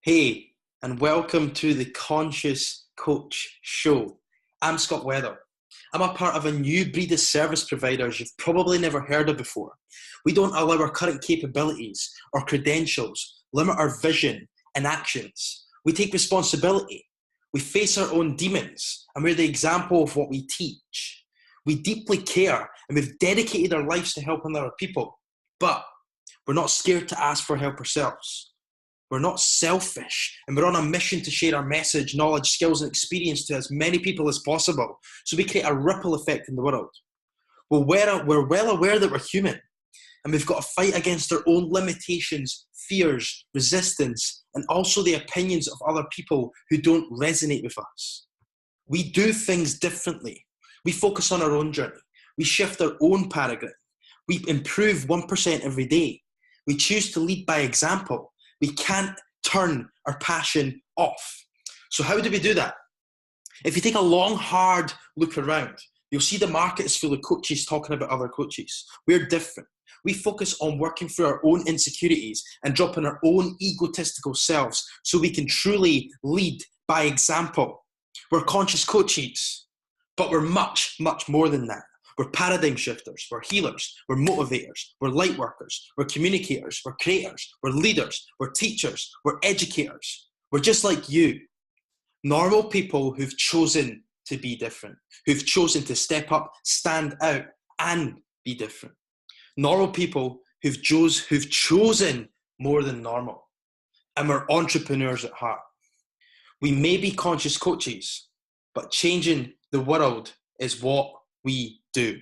Hey, and welcome to the Conscious Coach Show. I'm Scott Weddell. I'm a part of a new breed of service providers you've probably never heard of before. We don't allow our current capabilities or credentials limit our vision and actions. We take responsibility. We face our own demons, and we're the example of what we teach. We deeply care, and we've dedicated our lives to helping other people, but we're not scared to ask for help ourselves. We're not selfish, and we're on a mission to share our message, knowledge, skills, and experience to as many people as possible, so we create a ripple effect in the world. We're well aware that we're human, and we've got to fight against our own limitations, fears, resistance, and also the opinions of other people who don't resonate with us. We do things differently. We focus on our own journey. We shift our own paradigm. We improve 1% every day. We choose to lead by example. We can't turn our passion off. So how do we do that? If you take a long, hard look around, you'll see the market is full of coaches talking about other coaches. We're different. We focus on working through our own insecurities and dropping our own egotistical selves so we can truly lead by example. We're conscious coaches, but we're much, much more than that. We're paradigm shifters, we're healers, we're motivators, we're light workers, we're communicators, we're creators, we're leaders, we're teachers, we're educators. We're just like you. Normal people who've chosen to be different, who've chosen to step up, stand out, and be different. Normal people who've chosen more than normal. And we're entrepreneurs at heart. We may be conscious coaches, but changing the world is what we do.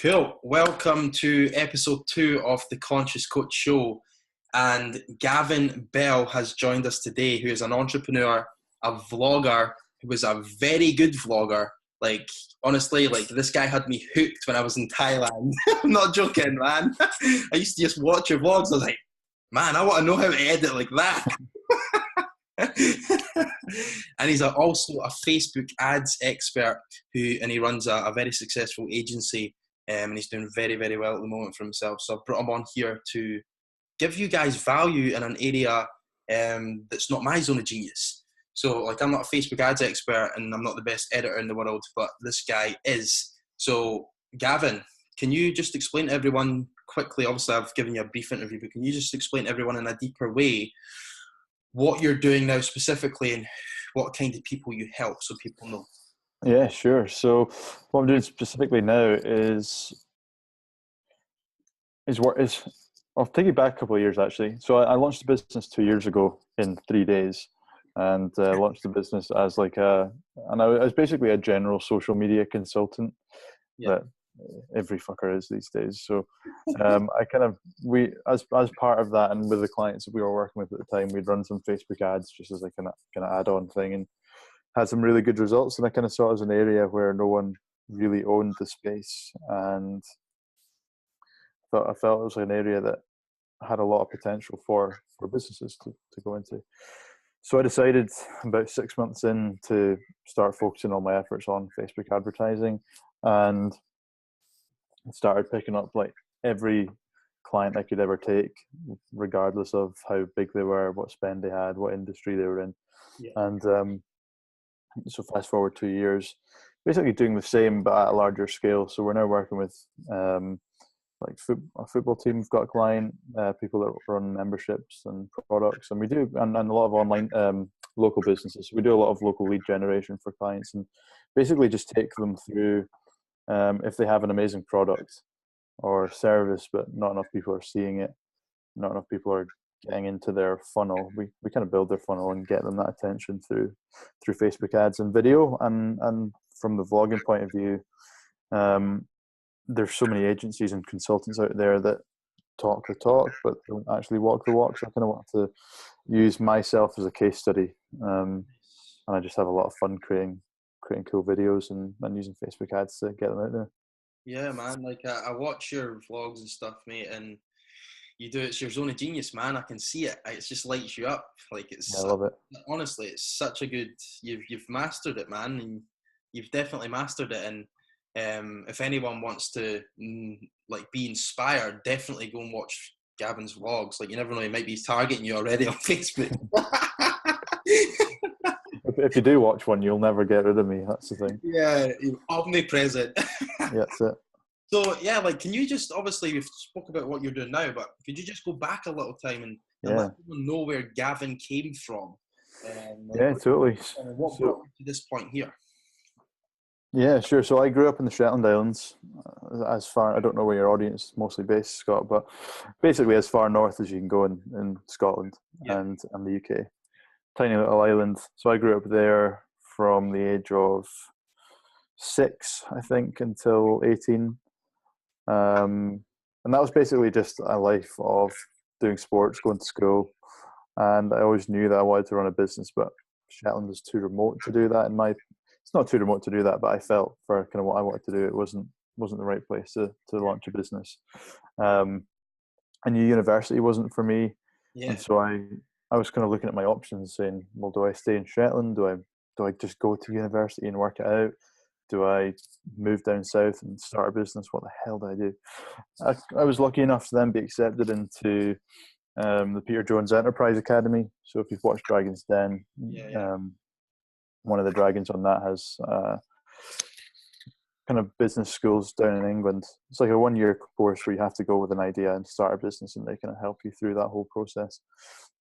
Cool. Welcome to episode 2 of the Conscious Coach Show. And Gavin Bell has joined us today, who is an entrepreneur, a vlogger, who was a very good vlogger. Like, honestly, like this guy had me hooked when I was in Thailand. I'm not joking, man. I used to just watch your vlogs. I was like, man, I want to know how to edit like that. And he's also a Facebook ads expert and he runs a very successful agency, and he's doing very, very well at the moment for himself. So I've brought him on here to give you guys value in an area that's not my zone of genius. So like, I'm not a Facebook ads expert and I'm not the best editor in the world, but this guy is. So Gavin, can you just explain to everyone quickly, obviously I've given you a brief interview, but can you just explain to everyone in a deeper way what you're doing now specifically and what kind of people you help so people know? Yeah, sure. So what I'm doing specifically now is I'll take you back a couple of years actually. So I launched the business 2 years ago in 3 days, and launched the business as I was basically a general social media consultant that every fucker is these days. So as part of that, and with the clients that we were working with at the time, we'd run some Facebook ads just as a kind of add-on thing, and had some really good results. And I kind of saw it as an area where no one really owned the space, and I felt it was an area that had a lot of potential for businesses to go into. So I decided about 6 months in to start focusing all my efforts on Facebook advertising, and started picking up like every client I could ever take, regardless of how big they were, what spend they had, what industry they were in. And so fast forward 2 years, basically doing the same but at a larger scale. So we're now working with a football team. We've got a client, people that run memberships and products, and we do and a lot of online local businesses. So we do a lot of local lead generation for clients, and basically just take them through if they have an amazing product or service but not enough people are seeing it, not enough people are getting into their funnel, we kind of build their funnel and get them that attention through Facebook ads and video. And from the vlogging point of view, there's so many agencies and consultants out there that talk the talk but don't actually walk the walk. So I kind of want to use myself as a case study, and I just have a lot of fun creating cool videos and using Facebook ads to get them out there. Yeah, man. Like I watch your vlogs and stuff, mate, and you do, it's your zone of genius, man. I can see it. It just lights you up. Like I love it. Honestly, it's such a good. You've mastered it, man, and you've definitely mastered it. And if anyone wants to like be inspired, definitely go and watch Gavin's vlogs. Like, you never know, he might be targeting you already on Facebook. If you do watch one, you'll never get rid of me. That's the thing. Yeah, omnipresent. Yeah, that's it. So yeah, like, can you just, obviously we've spoke about what you're doing now, but could you just go back a little time and let people know where Gavin came from? Yeah, totally. And what brought you to this point here? Yeah, sure. So I grew up in the Shetland Islands. As far, I don't know where your audience is mostly based, Scott, but basically as far north as you can go in Scotland and the UK. Tiny little island. So I grew up there from the age of 6, I think, until 18. And that was basically just a life of doing sports, going to school. And I always knew that I wanted to run a business, but Shetland was too remote to do that. It's not too remote to do that, but I felt for kind of what I wanted to do, it wasn't the right place to launch a business. I knew university wasn't for me. Yeah. And so I was kind of looking at my options saying, well, do I stay in Shetland? Do I just go to university and work it out? Do I move down south and start a business? What the hell do I do? I was lucky enough to then be accepted into the Peter Jones Enterprise Academy. So if you've watched Dragon's Den, one of the dragons on that has kind of business schools down in England. It's like a 1-year course where you have to go with an idea and start a business, and they kind of help you through that whole process.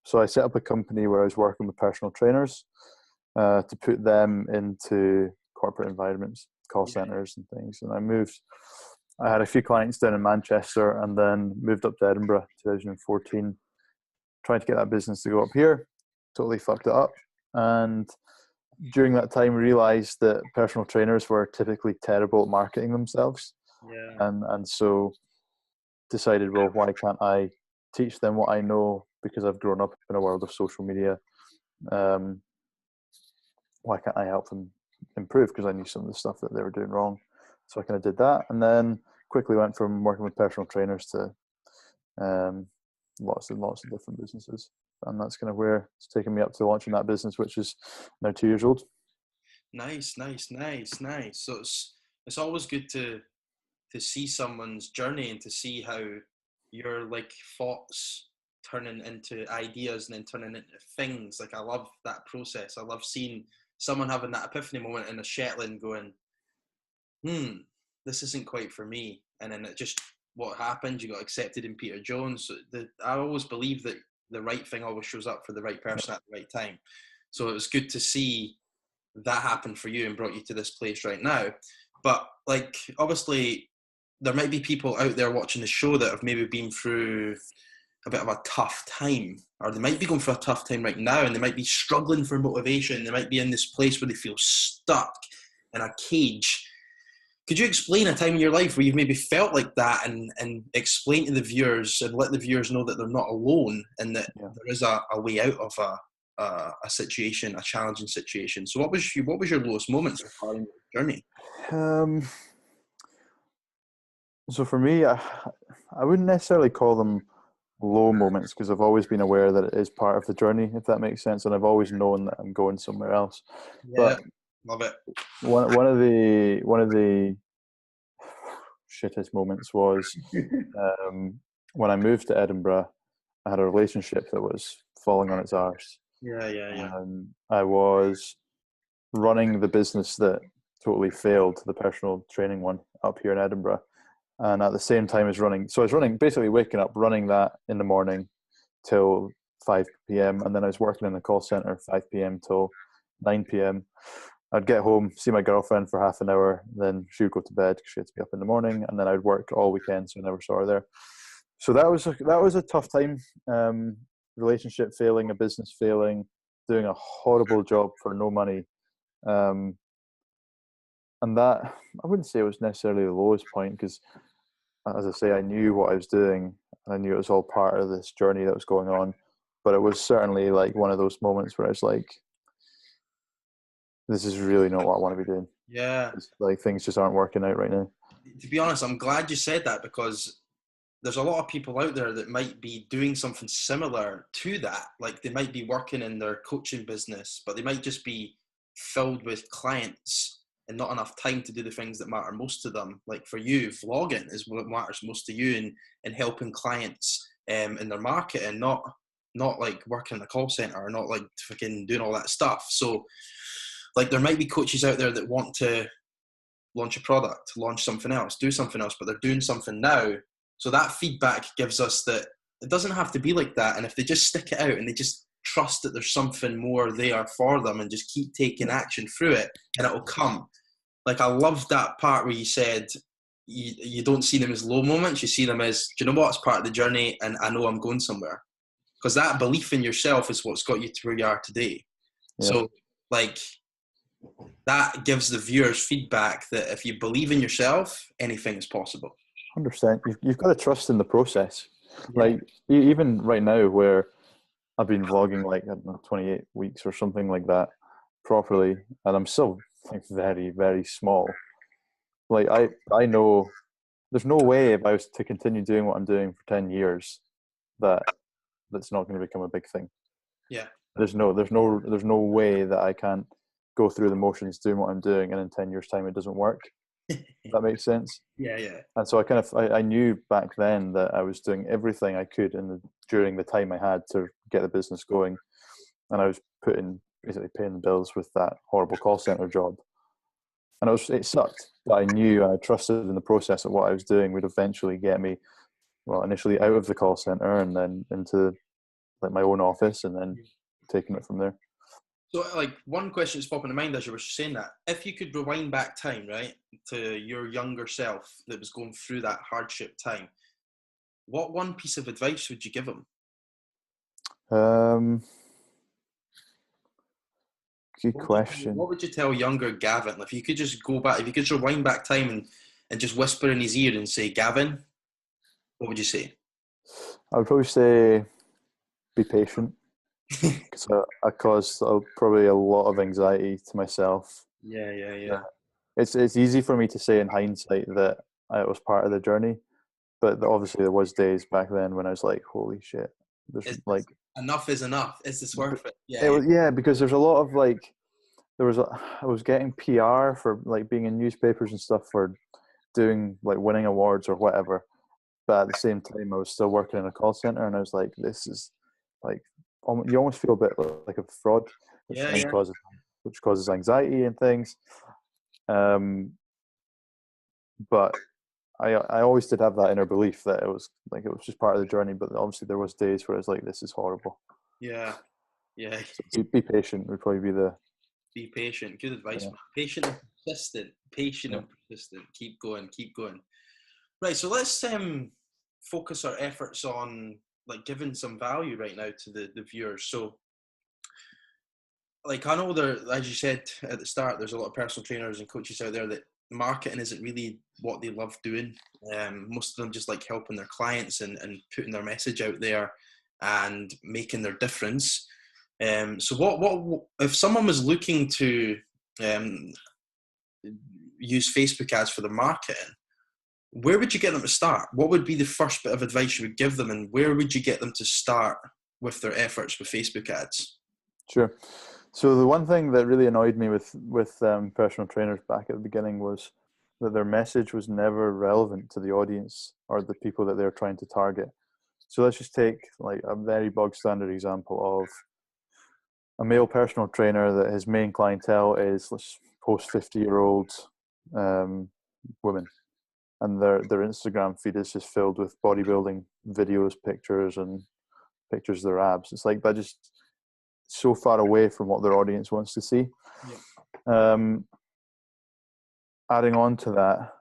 So I set up a company where I was working with personal trainers to put them into corporate environments, call centers and things. And I had a few clients down in Manchester and then moved up to Edinburgh 2014, trying to get that business to go up here. Totally fucked it up. And during that time realized that personal trainers were typically terrible at marketing themselves. And so decided, well, why can't I teach them what I know, because I've grown up in a world of social media. Why can't I help them improve? Because I knew some of the stuff that they were doing wrong. So I kind of did that, and then quickly went from working with personal trainers to lots and lots of different businesses. And that's kind of where it's taken me up to launching that business, which is now 2 years old. Nice. So it's always good to see someone's journey and to see how your like thoughts turning into ideas and then turning into things. Like, I love that process. I love seeing someone having that epiphany moment in a Shetland going, this isn't quite for me. And then it just, what happened? You got accepted in Peter Jones. I always believe that the right thing always shows up for the right person at the right time. So it was good to see that happen for you and brought you to this place right now. But like, obviously there might be people out there watching the show that have maybe been through a bit of a tough time, or they might be going for a tough time right now, and they might be struggling for motivation. They might be in this place where they feel stuck in a cage. Could you explain a time in your life where you've maybe felt like that, and explain to the viewers and let the viewers know that they're not alone, and that there is a way out of a situation, a challenging situation? So what was your lowest moments so far in your journey? So for me, I wouldn't necessarily call them low moments, because I've always been aware that it is part of the journey, if that makes sense, and I've always known that I'm going somewhere else. But love it. One of the shittest moments was when I moved to Edinburgh. I had a relationship that was falling on its arse. I was running the business that totally failed, the personal training one up here in Edinburgh, and at the same time as running. So I was basically waking up, running that in the morning till 5 p.m. and then I was working in the call center 5 p.m. till 9 p.m. I'd get home, see my girlfriend for half an hour, then she would go to bed because she had to be up in the morning, and then I'd work all weekend, so I never saw her there. So that was a tough time. Relationship failing, a business failing, doing a horrible job for no money. And that, I wouldn't say it was necessarily the lowest point, because, as I say, I knew what I was doing, and I knew it was all part of this journey that was going on. But it was certainly like one of those moments where I was like, this is really not what I want to be doing. Yeah. It's like, things just aren't working out right now. To be honest, I'm glad you said that, because there's a lot of people out there that might be doing something similar to that. Like, they might be working in their coaching business, but they might just be filled with clients and not enough time to do the things that matter most to them. Like for you, vlogging is what matters most to you, and helping clients in their marketing, not like working in a call center, or not like fucking doing all that stuff. So like there might be coaches out there that want to launch a product, launch something else, do something else, but they're doing something now. So that feedback gives us that it doesn't have to be like that. And if they just stick it out and they just trust that there's something more there for them and just keep taking action through it, and it'll come. Like, I love that part where you said you don't see them as low moments, you see them as, do you know what, it's part of the journey and I know I'm going somewhere. Because that belief in yourself is what's got you to where you are today. Yeah. So, like, that gives the viewers feedback that if you believe in yourself, anything is possible. 100%. You've got to trust in the process. Yeah. Like, even right now where I've been vlogging like, I don't know, 28 weeks or something like that properly, and I'm still like very, very small. Like, I know there's no way if I was to continue doing what I'm doing for 10 years that's not going to become a big thing. Yeah. There's no way that I can't go through the motions doing what I'm doing and in 10 years time it doesn't work. If that makes sense. Yeah. And so I knew back then that I was doing everything I could during the time I had to get the business going, and I was basically paying the bills with that horrible call center job. And it sucked, but I knew and I trusted in the process that what I was doing would eventually get me, well, initially out of the call center and then into like my own office, and then taking it from there. So, like, one question that's popping in mind as you were saying that, if you could rewind back time, right, to your younger self that was going through that hardship time, what one piece of advice would you give him? Good question. What would you tell younger Gavin? If you could just go back, if you could rewind back time and just whisper in his ear and say, Gavin, what would you say? I would probably say be patient, because I caused probably a lot of anxiety to myself. Yeah. It's easy for me to say in hindsight that it was part of the journey, but obviously there was days back then when I was like, holy shit, Enough is enough. Is this worth it? Yeah, because there's a lot of like, I was getting PR for like being in newspapers and stuff for doing like winning awards or whatever, but at the same time I was still working in a call center, and I was like, this is like, you almost feel a bit like a fraud, which causes anxiety and things. But I always did have that inner belief that it was just part of the journey, but obviously there was days where it's like, this is horrible. Yeah. So be patient would probably be the... Be patient. Good advice, man. Patient and persistent. And persistent. Keep going. Right, so let's focus our efforts on like giving some value right now to the viewers. So, like, I know there, as you said at the start, there's a lot of personal trainers and coaches out there that marketing isn't really what they love doing. Most of them just like helping their clients and putting their message out there and making their difference. So what if someone was looking to use Facebook ads for their marketing, where would you get them to start? What would be the first bit of advice you would give them, and where would you get them to start with their efforts with Facebook ads? Sure. So the one thing that really annoyed me with personal trainers back at the beginning was that their message was never relevant to the audience or the people that they're trying to target. So let's just take like a very bog standard example of a male personal trainer that his main clientele is, let's post 50-year-old women, and their Instagram feed is just filled with bodybuilding videos, pictures, and pictures of their abs. It's like, that just so far away from what their audience wants to see. Adding on to that,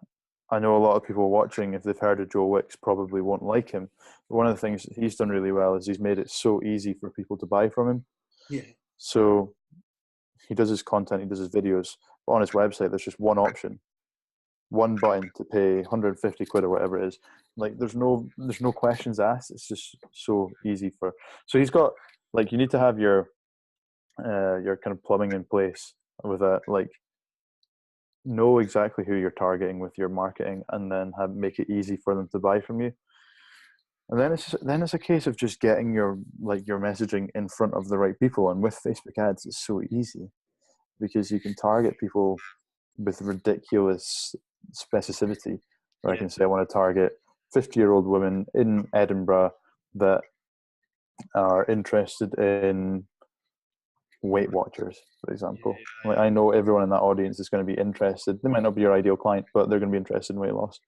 I know a lot of people watching, if they've heard of Joe Wicks, probably won't like him. But one of the things that he's done really well is he's made it so easy for people to buy from him. So he does his content, he does his videos, but on his website there's just one option, one button to pay 150 quid or whatever it is. Like, there's no questions asked. It's just so easy so he's got, like, you need to have your kind of plumbing in place with that, like, know exactly who you're targeting with your marketing, and then make it easy for them to buy from you. And then it's a case of just getting your messaging in front of the right people. And with Facebook ads, it's so easy because you can target people with ridiculous specificity. Where I can say, I want to target 50-year-old women in Edinburgh that are interested in Weight Watchers, for example. Like, I know everyone in that audience is going to be interested. They might not be your ideal client, but they're going to be interested in weight loss.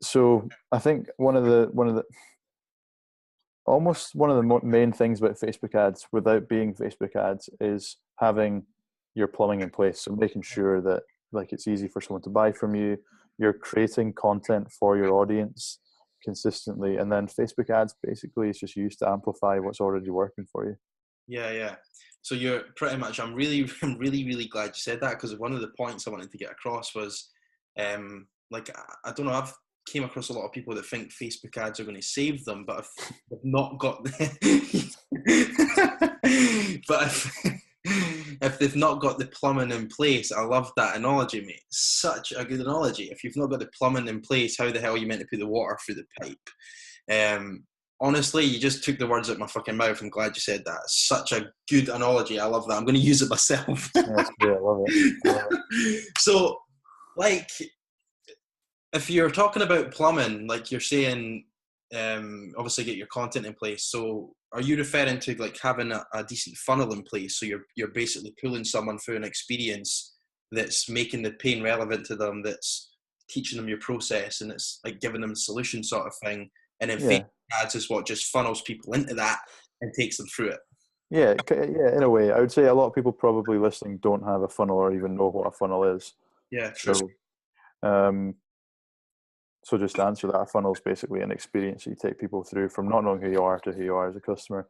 So I think one of the main things about Facebook ads, without being Facebook ads, is having your plumbing in place. So making sure that like it's easy for someone to buy from you. You're creating content for your audience consistently, and then Facebook ads basically is just used to amplify what's already working for you. Yeah. So you're pretty much. I'm really glad you said that, because one of the points I wanted to get across was, like, I don't know, I've came across a lot of people that think Facebook ads are going to save them, but if they've not got if they've not got the plumbing in place, I love that analogy, mate. Such a good analogy. If you've not got the plumbing in place, how the hell are you meant to put the water through the pipe? Honestly, you just took the words out of my fucking mouth. I'm glad you said that. Such a good analogy. I love that. I'm going to use it myself. That's great. I love it. So, like, if you're talking about plumbing, like you're saying, obviously get your content in place. So are you referring to like having a decent funnel in place? So you're basically pulling someone through an experience that's making the pain relevant to them, that's teaching them your process, and it's like giving them a solution sort of thing. And then Facebook ads is what just funnels people into that and takes them through it. Yeah, in a way. I would say a lot of people probably listening don't have a funnel or even know what a funnel is. Yeah, true. So just to answer that, a funnel is basically an experience that you take people through from not knowing who you are to who you are as a customer.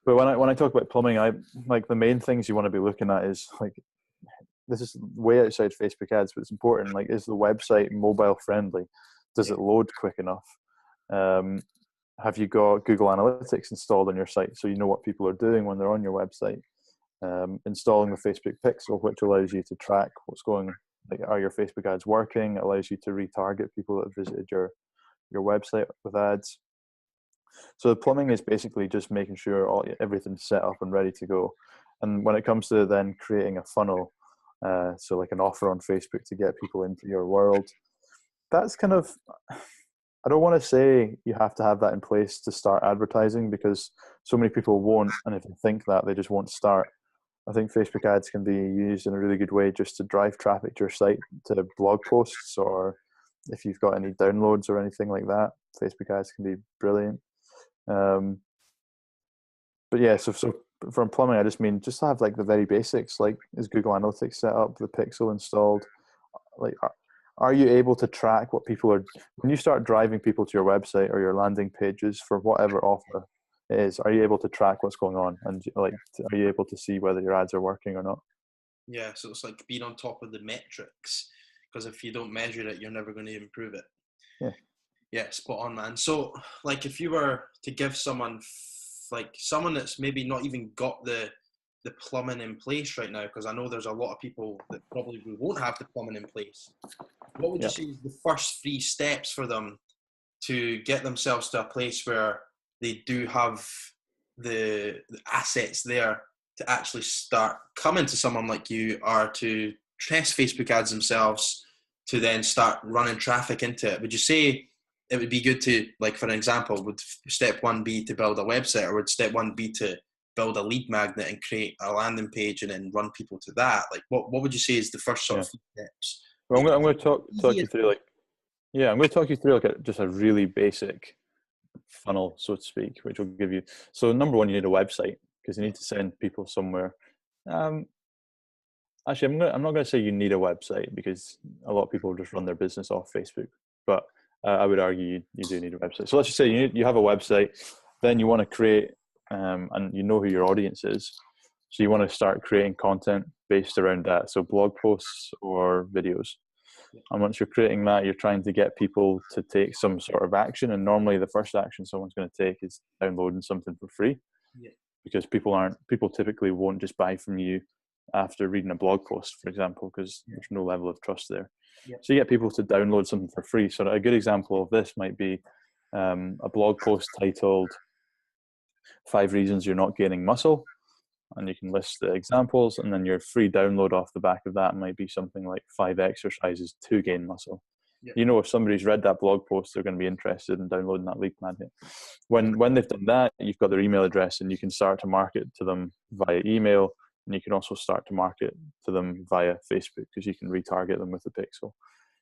But when I talk about plumbing, I like the main things you want to be looking at is like, this is way outside Facebook ads, but it's important. Like, is the website mobile friendly? Does it load quick enough? Have you got Google Analytics installed on your site so you know what people are doing when they're on your website? Installing the Facebook Pixel, which allows you to track what's going. Like, are your Facebook ads working? It allows you to retarget people that have visited your website with ads. So the plumbing is basically just making sure everything's set up and ready to go. And when it comes to then creating a funnel, so like an offer on Facebook to get people into your world, that's kind of, I don't want to say you have to have that in place to start advertising, because so many people won't. And if they think that, they just won't start. I think Facebook ads can be used in a really good way just to drive traffic to your site, to blog posts, or if you've got any downloads or anything like that, Facebook ads can be brilliant. But yeah, so from plumbing, I just mean just to have like the very basics, like is Google Analytics set up, the Pixel installed, like are you able to track what people are, when you start driving people to your website or your landing pages for whatever offer it is, are you able to track what's going on, and like are you able to see whether your ads are working or not? Yeah, so it's like being on top of the metrics, because if you don't measure it, you're never going to improve it. Yeah, spot on, man. So like if you were to give someone that's maybe not even got the plumbing in place right now, because I know there's a lot of people that probably won't have the plumbing in place, what would you say is the first 3 steps for them to get themselves to a place where they do have the assets there to actually start coming to someone like you, or to test Facebook ads themselves to then start running traffic into it? Would you say it would be good to, like, for an example, would step 1 be to build a website, or would step 1 be to build a lead magnet and create a landing page and then run people to that? Like, what would you say is the first sort of steps? Well, I'm going to talk you through I'm going to talk you through just a really basic funnel, so to speak, which will give you. So number 1, you need a website, because you need to send people somewhere. Actually, I'm not going to say you need a website, because a lot of people just run their business off Facebook. But I would argue you do need a website. So let's just say you have a website, then you want to create, and you know who your audience is. So you want to start creating content based around that. So blog posts or videos. And once you're creating that, you're trying to get people to take some sort of action. And normally the first action someone's going to take is downloading something for free. Yeah. Because people typically won't just buy from you after reading a blog post, for example, because there's no level of trust there. Yeah. So you get people to download something for free. So a good example of this might be a blog post titled 5 Reasons You're Not Gaining Muscle. And you can list the examples, and then your free download off the back of that might be something like 5 exercises to gain muscle. You know, if somebody's read that blog post, they're going to be interested in downloading that lead magnet. When they've done that, you've got their email address, and you can start to market to them via email, and you can also start to market to them via Facebook, because you can retarget them with the pixel.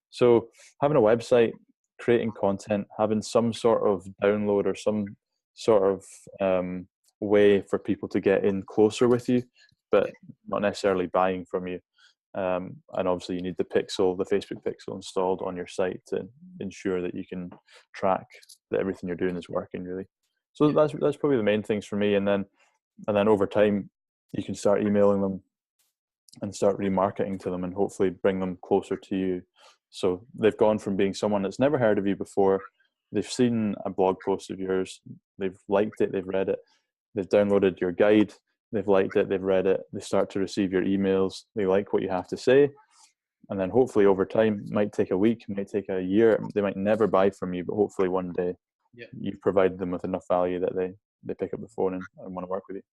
So having a website, creating content, having some sort of download or some sort of way for people to get in closer with you, but not necessarily buying from you. And obviously you need the Facebook pixel installed on your site to ensure that you can track that everything you're doing is working, really. So that's probably the main things for me. And then over time you can start emailing them and start remarketing to them, and hopefully bring them closer to you. So they've gone from being someone that's never heard of you before, they've seen a blog post of yours, they've liked it, they've read it, they've downloaded your guide, they've liked it, they've read it, they start to receive your emails, they like what you have to say, and then hopefully over time, it might take a week, it might take a year, they might never buy from you, but hopefully one day you've provided them with enough value that they pick up the phone and want to work with you.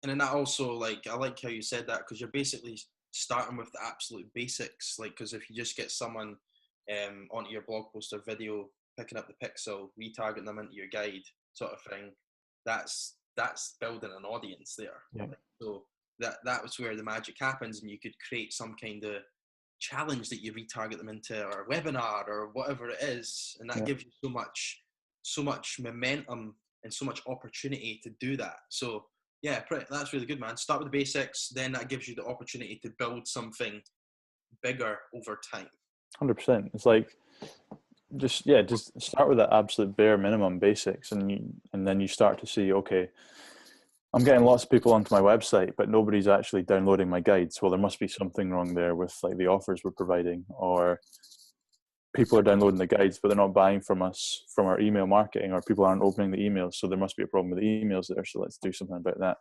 And then that also, like, I like how you said that, because you're basically starting with the absolute basics. Like, because if you just get someone onto your blog post or video, picking up the pixel, retargeting them into your guide sort of thing, that's building an audience there. Like, so that was where the magic happens, and you could create some kind of challenge that you retarget them into, or a webinar or whatever it is, and that gives you so much momentum and so much opportunity to do that. So yeah, that's really good, man. Start with the basics, then that gives you the opportunity to build something bigger over time. 100%. It's like just start with that absolute bare minimum basics, and then you start to see, okay, I'm getting lots of people onto my website, but nobody's actually downloading my guides. Well, there must be something wrong there with like the offers we're providing, or people are downloading the guides, but they're not buying from us from our email marketing, or people aren't opening the emails. So there must be a problem with the emails there. So let's do something about that.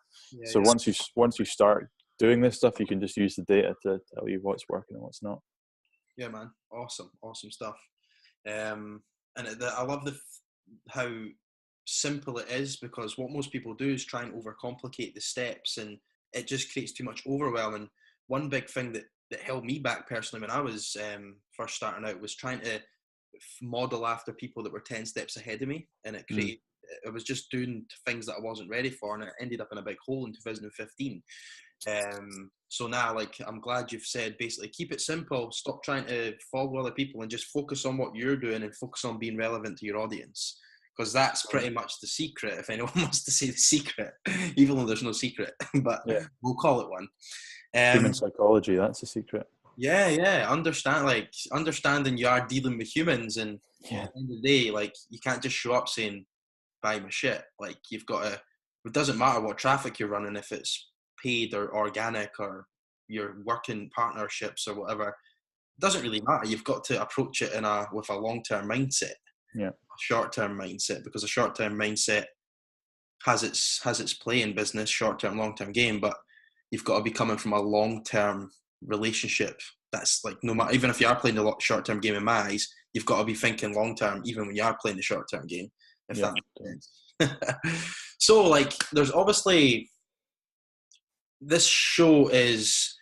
Once you start doing this stuff, you can just use the data to tell you what's working and what's not. Yeah, man. Awesome stuff. And I love how simple it is, because what most people do is try and overcomplicate the steps, and it just creates too much overwhelm. And one big thing that held me back personally when I was first starting out was trying to model after people that were 10 steps ahead of me, and I was just doing things that I wasn't ready for, and it ended up in a big hole in 2015. So now, like, I'm glad you've said basically keep it simple, stop trying to follow other people, and just focus on what you're doing and focus on being relevant to your audience, because that's pretty much the secret, if anyone wants to say the secret, even though there's no secret, but we'll call it one. Human psychology, that's the secret. Understanding you are dealing with humans, and at the end of the day, like, you can't just show up saying buy my shit. Like, you've got to, it doesn't matter what traffic you're running, if it's paid or organic, or you're working partnerships or whatever, it doesn't really matter. You've got to approach it with a long-term mindset, a short-term mindset, because a short-term mindset has its play in business, short-term, long-term game, but you've got to be coming from a long-term relationship. That's like, no matter, even if you are playing the short-term game in my eyes, you've got to be thinking long-term, even when you are playing the short-term game, if that makes sense. So, like, there's obviously, this show is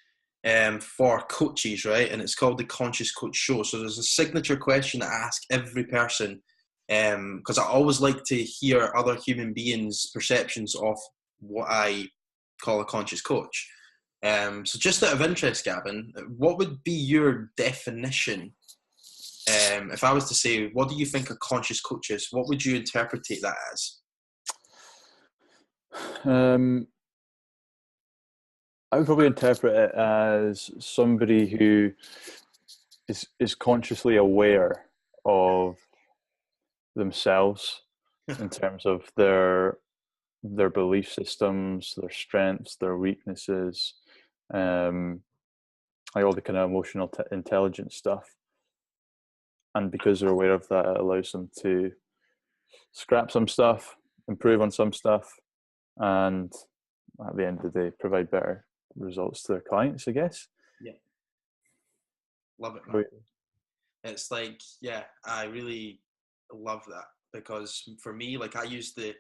for coaches, right? And it's called the Conscious Coach Show. So there's a signature question I ask every person, because I always like to hear other human beings' perceptions of what I call a conscious coach. So just out of interest, Gavin, what would be your definition? If I was to say, what do you think a conscious coach is? What would you interpret that as? I would probably interpret it as somebody who is consciously aware of themselves in terms of their belief systems, their strengths, their weaknesses, like all the kind of emotional intelligence stuff. And because they're aware of that, it allows them to scrap some stuff, improve on some stuff, and at the end of the day, provide better results to their clients, I guess. Yeah. Love it, man. It's like, I really love that, because for me, like, I use the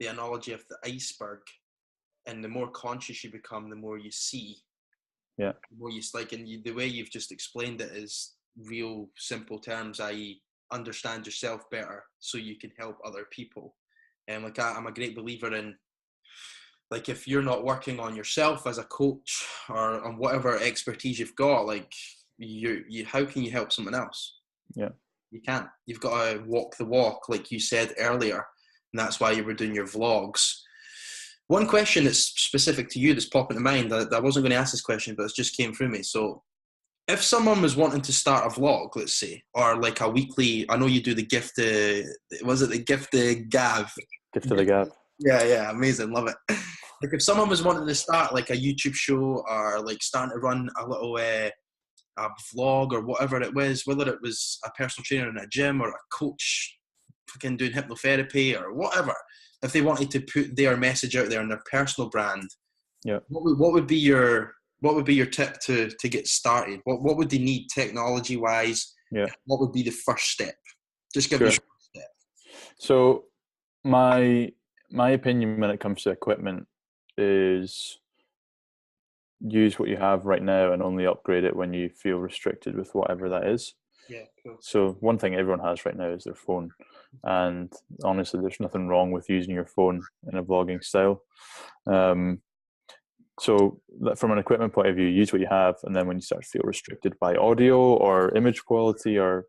analogy of the iceberg, and the more conscious you become, the more you see. The more you like, and the way you've just explained it is real simple terms, i.e. understand yourself better so you can help other people. And like I'm a great believer in, like, if you're not working on yourself as a coach or on whatever expertise you've got, like you how can you help someone else? Yeah. You can't. You've got to walk the walk, like you said earlier, and that's why you were doing your vlogs. One question that's specific to you that's popping to mind, I wasn't going to ask this question, but it just came through me. So if someone was wanting to start a vlog, let's say, or like a weekly, I know you do the gift, was it the gift Gav? Gift to the Gav. Yeah, amazing, love it. Like if someone was wanting to start like a YouTube show or like starting to run a little a vlog or whatever it was, whether it was a personal trainer in a gym or a coach fucking doing hypnotherapy or whatever, if they wanted to put their message out there in their personal brand, yeah, what would be your tip to get started? What would they need technology wise? Yeah. What would be the first step? Just give Sure. me a short step. So my opinion when it comes to equipment is use what you have right now and only upgrade it when you feel restricted with whatever that is. Yeah, cool. So one thing everyone has right now is their phone. And honestly, there's nothing wrong with using your phone in a vlogging style. So from an equipment point of view, use what you have. And then when you start to feel restricted by audio or image quality, or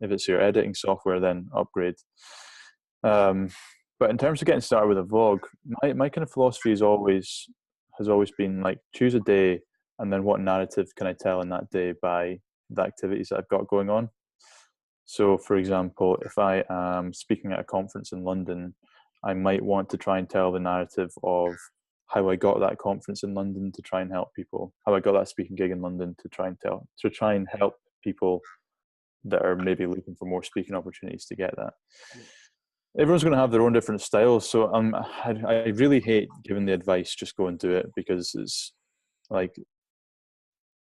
if it's your editing software, then upgrade. But in terms of getting started with a vlog, my kind of philosophy has always been like, choose a day and then what narrative can I tell in that day by the activities that I've got going on. So for example, if I am speaking at a conference in London, I might want to try and tell the narrative of how I got that conference in London to try and help people, how I got that speaking gig in London to try and help people that are maybe looking for more speaking opportunities to get that. Everyone's going to have their own different styles. So I really hate giving the advice, just go and do it, because it's like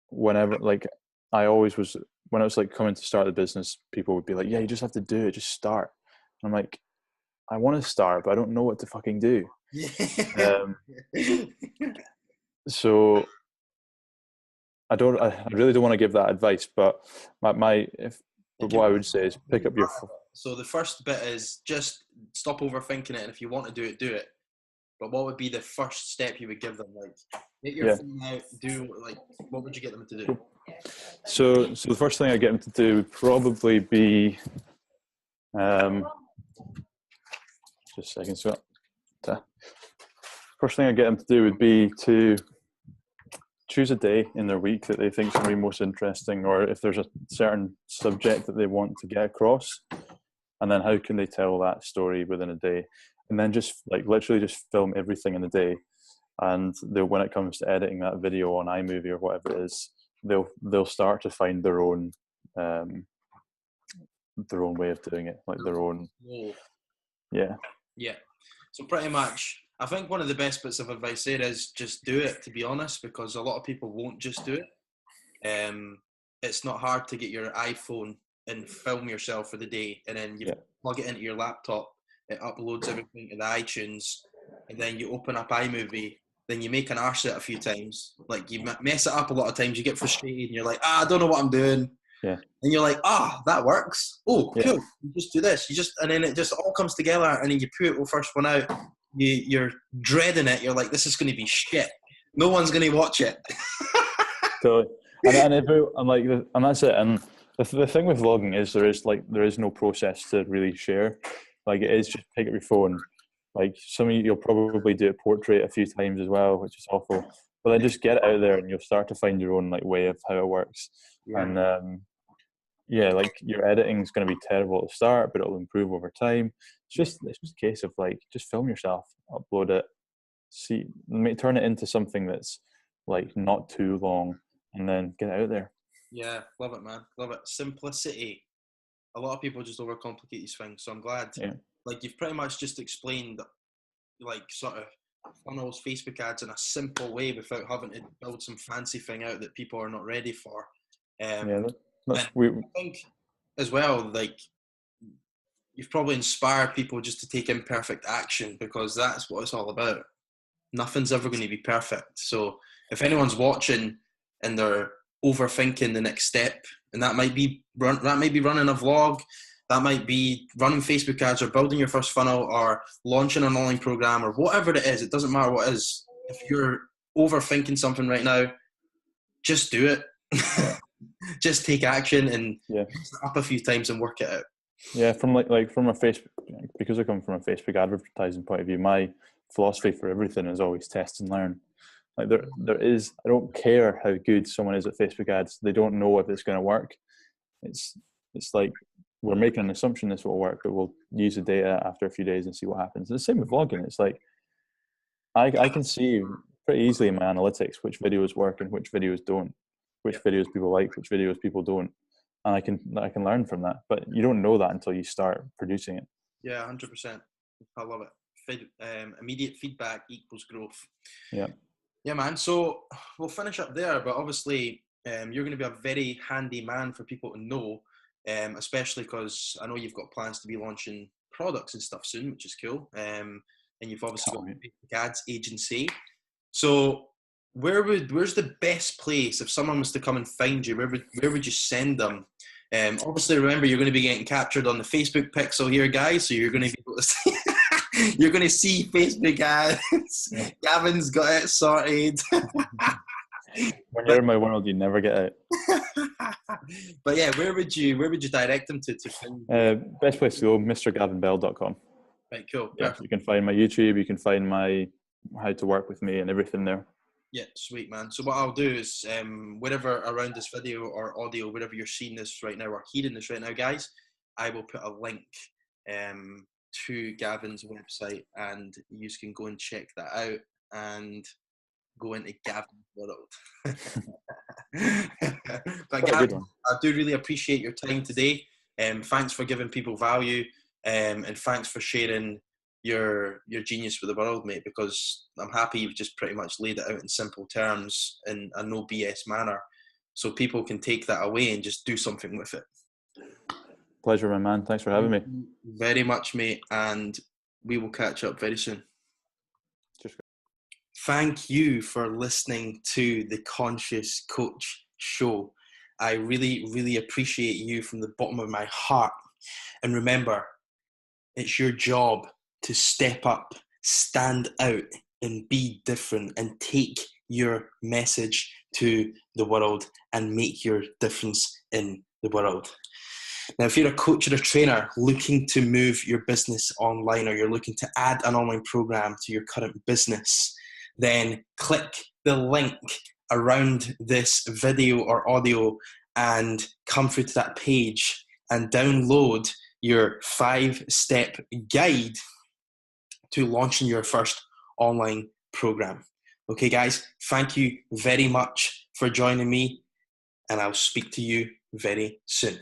whenever, like I always was, when I was like coming to start the business, people would be like, yeah, you just have to do it, just start. And I'm like, I want to start, but I don't know what to fucking do. So I really don't want to give that advice, but what I would say is pick up your phone. So the first bit is just stop overthinking it, and if you want to do it, do it. But what would be the first step you would give them? Like, get your phone out, what would you get them to do? So the first thing I get them to do would probably be, just a second, Scott. First thing I get them to do would be to choose a day in their week that they think is going to be most interesting, or if there's a certain subject that they want to get across, and then how can they tell that story within a day, and then just like literally just film everything in a day. And when it comes to editing that video on iMovie or whatever it is, they'll start to find their own way of doing it, like their own. Yeah. So pretty much, I think one of the best bits of advice there is just do it, to be honest, because a lot of people won't just do it. It's not hard to get your iPhone and film yourself for the day, and then you plug it into your laptop, it uploads everything to the iTunes, and then you open up iMovie, then you make an arse of it a few times. Like, you mess it up a lot of times, you get frustrated, and you're like, I don't know what I'm doing. Yeah. And you're like, that works. Oh, cool. You just do this. And then it just all comes together, and then you put the first one out. You're dreading it. You're like, this is going to be shit. No one's going to watch it. Totally. And that's it. And the thing with vlogging is there is no process to really share. Like, it is just pick up your phone. Like, some of you'll probably do a portrait a few times as well, which is awful. But then just get it out there, and you'll start to find your own like way of how it works. Yeah. And like, your editing is going to be terrible at the start, but it'll improve over time. It's just a case of like, just film yourself, upload it, turn it into something that's like not too long, and then get it out there. Yeah, love it, man. Love it. Simplicity. A lot of people just overcomplicate these things, so I'm glad. Yeah. Like, you've pretty much just explained like sort of funnels, Facebook ads in a simple way without having to build some fancy thing out that people are not ready for. I think as well, like, you've probably inspired people just to take imperfect action, because that's what it's all about. Nothing's ever going to be perfect. So if anyone's watching and they're overthinking the next step, and that might be running a vlog, that might be running Facebook ads, or building your first funnel, or launching an online program, or whatever it is. It doesn't matter what it is. If you're overthinking something right now, just do it. Just take action and mess it up a few times and work it out. Yeah, from from a Facebook, because I come from a Facebook advertising point of view, my philosophy for everything is always test and learn. Like there is, I don't care how good someone is at Facebook ads. They don't know if it's going to work. It's like we're making an assumption this will work, but we'll use the data after a few days and see what happens. And the same with vlogging. It's like I can see pretty easily in my analytics which videos work and which videos don't, which videos people like, which videos people don't, and I can learn from that. But you don't know that until you start producing it. Yeah, 100%. I love it. Immediate feedback equals growth. Yeah, man. So we'll finish up there, but obviously you're going to be a very handy man for people to know, especially because I know you've got plans to be launching products and stuff soon, which is cool. And you've obviously got a Facebook ads agency. So where's the best place if someone was to come and find you? Where would you send them? Obviously, remember, you're going to be getting captured on the Facebook pixel here, guys. So you're going to be able to see, you're going to see Facebook ads. Gavin's got it sorted. When you're in my world, you never get out. But yeah, where would you direct them to find? Best place to go, mrgavinbell.com. Right, cool. Yeah, you can find my YouTube, you can find my how to work with me and everything there. Yeah, sweet, man. So what I'll do is, wherever around this video or audio, wherever you're seeing this right now or hearing this right now, guys, I will put a link to Gavin's website, and you can go and check that out and go into Gavin's world. But Gavin, I do really appreciate your time today. Thanks for giving people value, and thanks for sharing your genius with the world, mate, because I'm happy you've just pretty much laid it out in simple terms in a no BS manner, so people can take that away and just do something with it. Pleasure, my man. Thanks for having me. Very much, mate, and we will catch up very soon. Thank you for listening to the Conscious Coach Show. I really, really appreciate you from the bottom of my heart. And remember, it's your job to step up, stand out, and be different, and take your message to the world and make your difference in the world. Now, if you're a coach or a trainer looking to move your business online, or you're looking to add an online program to your current business, then click the link around this video or audio and come through to that page and download your 5-step guide to launching your first online program. Okay, guys, thank you very much for joining me, and I'll speak to you very soon.